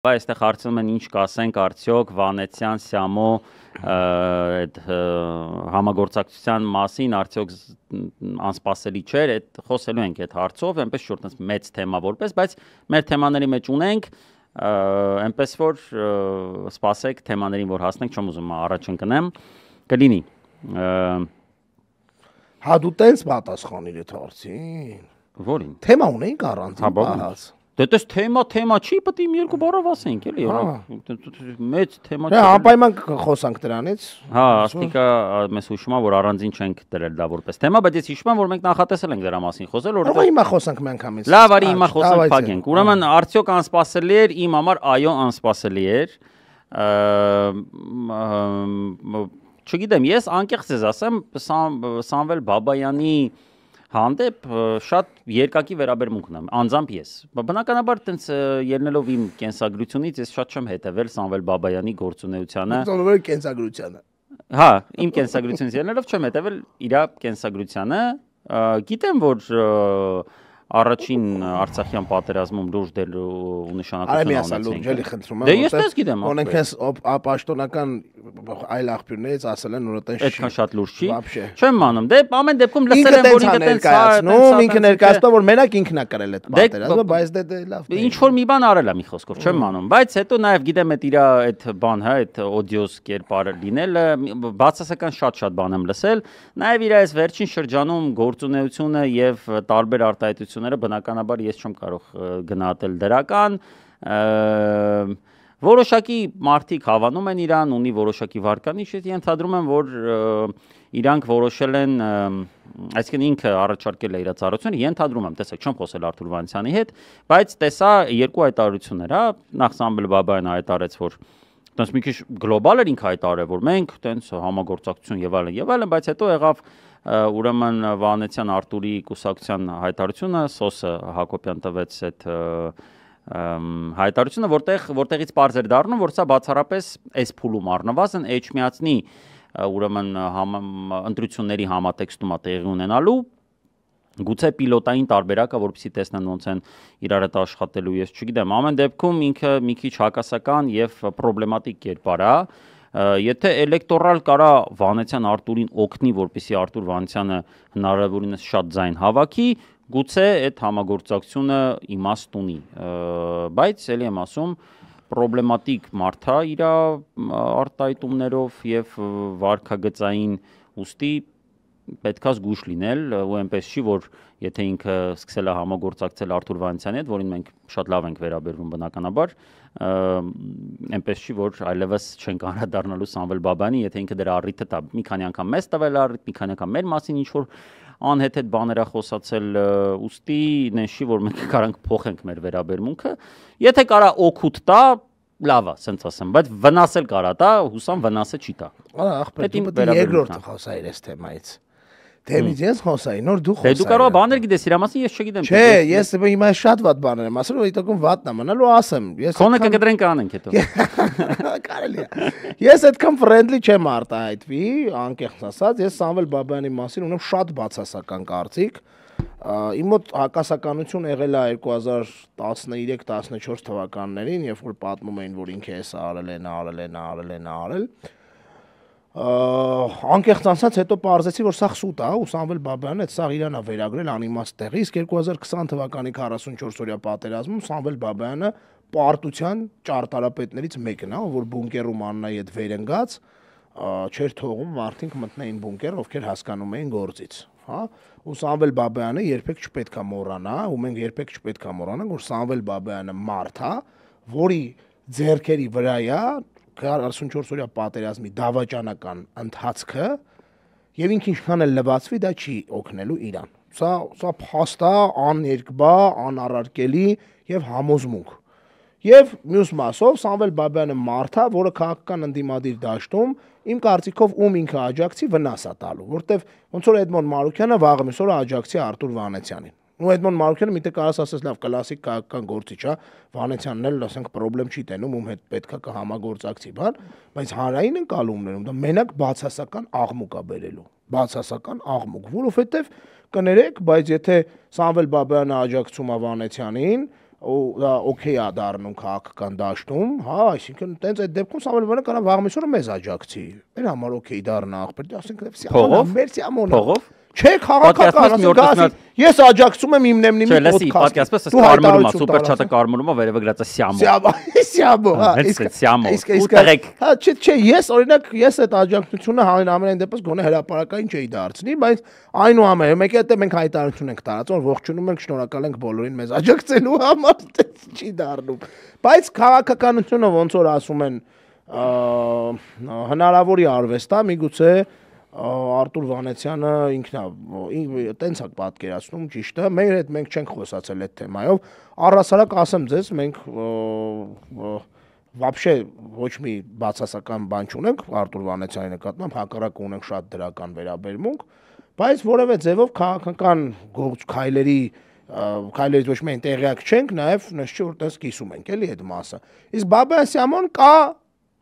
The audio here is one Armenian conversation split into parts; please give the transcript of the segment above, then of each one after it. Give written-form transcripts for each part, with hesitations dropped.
Այստեղ հարցնում են ինչ կասենք արդյոք Վանեցյան Սյամո այդ համագործակցության մասին արդյոք անսպասելի չէր, այդ խոսելու ենք այդ հարցով, այնպես շուտ մեծ թեմա որպես, բայց մեր թեմաների մեջ ունենք, այնպես որ սպասեք թեմաներին, որ հասնենք, չեմ ուզում առաջ ընկնեմ, կլինի։ Հա դու տենց պատասխանիր այդ հարցին։ Որին։ Թեմա ունենք առանձին պահած։ Դե դες թեմա չի, պետք է մի երկու բառով ասենք, էլի, մեծ թեմա չէ։ Անպայման խոսանք դրանից։ Հա, աստիկա մեզ հուշում է, որ առանձին չենք դրել դա որպես թեմա, բայց ես հիշում եմ, որ մենք նախատեսել ենք դրա մասին խոսել, որովհետեւ հիմա խոսանք միանգամից։ Լավ, արի հիմա խոսանք փակենք։ Ուրեմն արդյոք անսպասելի էր, իմ համար այո անսպասելի էր։ Չգիտեմ, ես անկեղծ ես ասեմ, Սամվել Բաբայանի հանդեպ շատ երկակի վերաբերմունք ունեմ, անձամբ ես։ Բնականաբար տենց ելնելով իմ կենսագրությունից ես շատ չեմ հետևել Սամվել Բաբայանի գործունեությանը։ Սամվել կենսագրությանը։ Հա, իմ կենսագրությունից ելնելով չեմ հետևել իր կենսագրությանը։ Գիտեմ, որ առաջին Արցախյան պատերազմում լուրջ դեր ու նշանակություն ունեցին։ Դե ես դες գիտեմ։ Օրենք ես պաշտոնական այլ աղբյուրներից ասել են, որ այդպես այդքան շատ լուրջ չի։ Չեմ անում։ Դե ամեն դեպքում լսել եմ, որ ինքը ինքը ներկայացնում, որ մենակ ինքն է կրել այդ պատերազմը, բայց դե լավ։ Ինչ որ մի բան արել է մի խոսքով, չեմ անում, բայց հետո նաև գիտեմ այդ իր այդ բան, հա, այդ օդիոս կերպարը լինելը, բացասական շատ բան եմ լսել, նաև իր այս վերջին շրջանում գործունեությունը եւ տարբեր արտահայտությունները բնականաբար ես չեմ կարող գնահատել դրական, որոշակի մարդիկ հավանում են իրան, ունի որոշակի վարկանիշ, ես ենթադրում եմ, որ իրանք որոշել են, այսինքն ինքը առաջարկել է իր ծառայությունը, ենթադրում եմ, տեսեք, չեմ խոսել Արթուր Վանեցյանի հետ, բայց տեսա երկու հայտարարություններ, հա, նախ Սամվել Բաբայանը հայտարարեց, որ տենց մի քիչ գլոբալ էր ինքը հայտարարել, որ մենք տենց համագործակցություն եւ այլն, բայց հետո եղավ ուրեմն Վանեցյան Արտուրի կուսակցության հայտարարությունը, Սոսը Հակոբյան տվեց այդ հայտարարությունը, որտեղից պարզ էր դառնում, որ սա բացառապես այս փուլում առնվազն էջմիածնի ուրեմն ընտրությունների համատեքստում է տեղի ունենալու, գուցե պիլոտային տարբերակը, որպեսզի տեսնեն ոնց են իրար հետ աշխատելու, ես չգիտեմ, ամեն դեպքում ինքը մի քիչ հակասական եւ պրոբլեմատիկ կերպար է, եթե էլեկտորալ կարա Վանեցյան Արտուրին օգնի, որպեսզի Արտուր Վանեցյանը հնարավորինս շատ ձայն հավաքի, գուցե այդ համագործակցությունը իմաստ ունի, բայց ելի եմ ասում, պրոբլեմատիկ մարդ է իր արտահայտումներով եւ վարքագծային ուստի պետքա զգույշ լինել ու այնպես չի, որ եթե ինքը սկսել է համագործակցել Արթուր Վանեցյանի հետ, որին մենք շատ լավ ենք վերաբերվում բնականաբար, այնպես չի, որ այլևս չենք անդրադառնալու Սամվել Բաբայանի, եթե ինքը դրա առիթը տա, մի քանի անգամ մեզ տվել առիթ, մի քանի անգամ մեր մասին ինչ որ անհեթեթ բաներ խոսացել, ուստի նշի, որ մենք կարանք փոխենք մեր վերաբերմունքը, եթե կարա օգուտ տա, լավ է, ասենց ասեմ, բայց վնասել կարա տա, հուսամ վնասը չի տա։ Ախպեր, դու պետք է երկրորդը խոսայիր այս թեմայից։ Թեմից ես խոսայի, նոր դու խոսայի։ Դու կարող ես բաներ գիտես իր մասին, ես չգիտեմ։ Չէ, ես հիմա շատ վատ բաներ եմ ասել, որ դիտակում վատն է մնալու, ասեմ։ Քոնը կգդրենք անենք հետո։ Կարելի է։ Ես այդքան ֆրենդլի չեմ արտահայտվի, անկեղծ ասած, ես Սամվել Բաբայանի մասին ունեմ շատ բացասական կարծիք։ Իմ մոտ հակասականություն եղել է 2013-14 թվականներին, երբ որ պատմում էին, որ ինքը էս արել։ Անկեղծ ասած հետո պարզեցի, որ սա սուտ է, ու Սամվել Բաբայանը այդ սա իրան է վերագրել անիմաստ տեղի, իսկ 2020 թվականի 44-օրյա պատերազմում Սամվել Բաբայանը պարտության ճարտարապետներից մեկն է, որ բունկերում Աննայի հետ վերընկած չէր թողում մարդիկ մտնեին բունկեր, ովքեր հասկանում էին գործից, հա, ու Սամվել Բաբայանը երբեք չպետք է մոռանա, ու մենք երբեք չպետք է մոռանանք, որ Սամվել Բաբայանը մարդ է, որի ձեռքերի վրա է 44-օրյա պատերազմի դավաճանական ընթացքը եւ ինքը ինչքան էլ լվացվի դա չի օգնելու իրան։ Սա փաստ է, աներկբա, անառարկելի եւ համոզմունք։ Եվ մյուս մասով Սամվել Բաբայանը մարդ է, որը քաղաքական ընդդիմադիր դաշտում իմ կարծիքով ում ինքը աջակցի վնաս է տալու, որտեվ ոնց որ Էդմոն Մարուկյանը վաղը մյուս օրը աջակցի Արթուր Վանեցյանին։ Ու Էդմոն Մարուկյանը միտեղ կարաս ասես լավ կլասիկ քաղաքական գործիչ է, Վանեցյանն էլ ասենք պրոբլեմ չի տենում, ում հետ պետքա կհամագործակցի, բան, բայց հանրային ընկալումներում դա մենակ բացասական աղմուկ է բերելու։ Բացասական աղմուկ, որովհետև կներեք, բայց եթե Սամվել Բաբայանը աջակցում է Վանեցյանին, ու օքեյ է դառնում քաղաքական դաշտում, հա, այսինքն տենց այդ դեպքում Սամվել Բաբայանը կարող վաղմեսօրը մեզ աջակցի։ Մեր համար օքեյ դառնա ախպեր, ասենք Սիամոնը, մեր Սիամոնը։ Փողով։ Չէ, քաղաքական, ասենք ես աջակցում եմ իմ նեմնի պոդքասթ։ Դու կարմրում ես, սուպերչատը կարմրում է, վերևը գրած է Սիամո։ Սիամո, հա, հա, չէ, ես օրինակ ես այդ աջակցությունը ամենայն դեպս գոնե հրապարակային չէի դարձնի, բայց այնուամենայնիվ մեկի հետ մենք հայտարարություն ենք տարածում, ողջունում ենք, շնորհակալ ենք բոլորին մեզ աջակցելու համար, չի դառնում։ Բայց քաղաքականությունը ոնց որ ասում են հնարավորի արվեստ է, միգուցե Արտուր Վանեցյանը ինքնա տենց է պատկերացնում, ճիշտ է, մեր հետ մենք չենք խոսացել այդ թեմայով, առհասարակ ասեմ ձեզ, մենք вообще ոչ մի բացասական բան չունենք Արտուր Վանեցյանի նկատմամբ, հակառակ ունենք շատ դրական վերաբերմունք, բայց որևէ ձևով քաղաքական քայլերից ոչ միայն տեղյակ չենք, նաև նշ չի որ տես կիսում ենք, էլի այդ մասը։ Իսկ Բաբայան Սիամոն կա,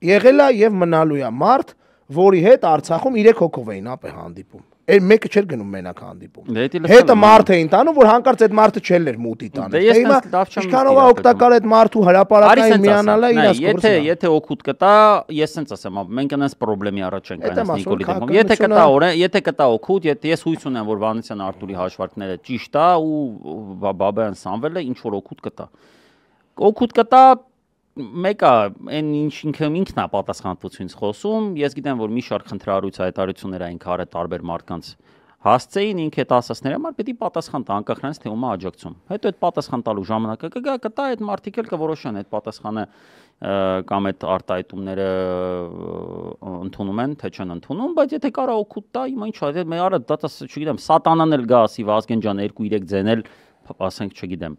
եղել է եւ մնալու է մարդ, որի հետ Արցախում 3 հոգով էին ապե հանդիպում։ Այդ մեկը չէր գնում մենակ հանդիպում։ Հետը մարդ էին տանում, որ հանկարծ այդ մարդը չէր մուտի տանը։ Հիմա ինչքանով է օգտակար այդ մարդու հրապարակային միանալը իրաց գործը։ Եթե օգուտ կտա, ես sense ասեմ, մենք այնպես խնդրեմի առաջ ենք այնպես Նիկոլի դեպքում։ Եթե կտա օգուտ, ես հույս ունեմ, որ Վանեցյան Արտուրի հաշվարկները ճիշտ է ու Բաբայան Սամվելը ինչ որ օգուտ կտա։ Օգուտ կտա մեկը այն ինչ ինքն է պատասխանատվությունից խոսում, ես գիտեմ որ մի շարք խնդրահարույց հայտարարություններ այն քարը տարբեր մարդկանց հասցեին ինքը այդ ասածների համար պետք է պատասխան տա անկախ նրանից թե ում է աջակցում։ Հետո այդ պատասխան տալու ժամանակը կգա կտա այդ մարդիկ էլ կորոշեն այդ պատասխանը կամ այդ արտահայտումները ընդունում են թե չեն ընդունում, բայց եթե կարա օգուտ տա, հիմա ինչ է, მე արա դա չգիտեմ, սատանան էլ գա ասի Վազգեն ջան 2-3 ձենել, ասենք չգիտեմ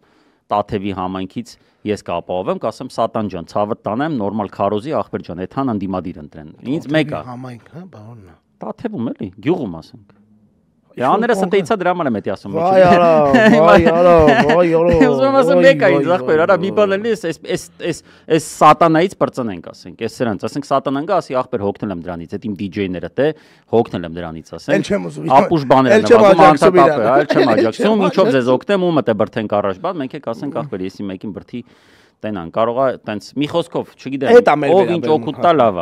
Տաթևի համայնքից ես կապահովեմ, կասեմ Սատան ջան, ցավդ տանեմ, նորմալ քարոզի ախպեր ջան, այդքան անդիմադիր ընտրեն։ Ինձ մեկը համայնք, հա, բանն է։ Տաթևում էլի, գյուղում ասենք։ Յաները ստեյցա դրա համար եմ էտի ասում։ Վայ արա։ Ուզում ասեմ մեկը ինձ ախպեր, արա մի բան էլի էս սատանայից բրծնենք ասենք, էս սրանց, ասենք Սատանան գա ասի ախպեր հոգնել եմ դրանից, այդ իմ DJ-ները թե հոգնել եմ դրանից ասենք։ Ապուշ բաներ նվագում անցապապը, այլ չեմ աջակցում, ինչով ձեզ օգնեմ, ում մտե բրթենք առաջ, բան մենք եք ասենք ախպեր, եսի մեկին բրթի տենան, կարող է տենց մի խոսքով, չգիտեմ, ով ինչ օգուտ տա լավ է։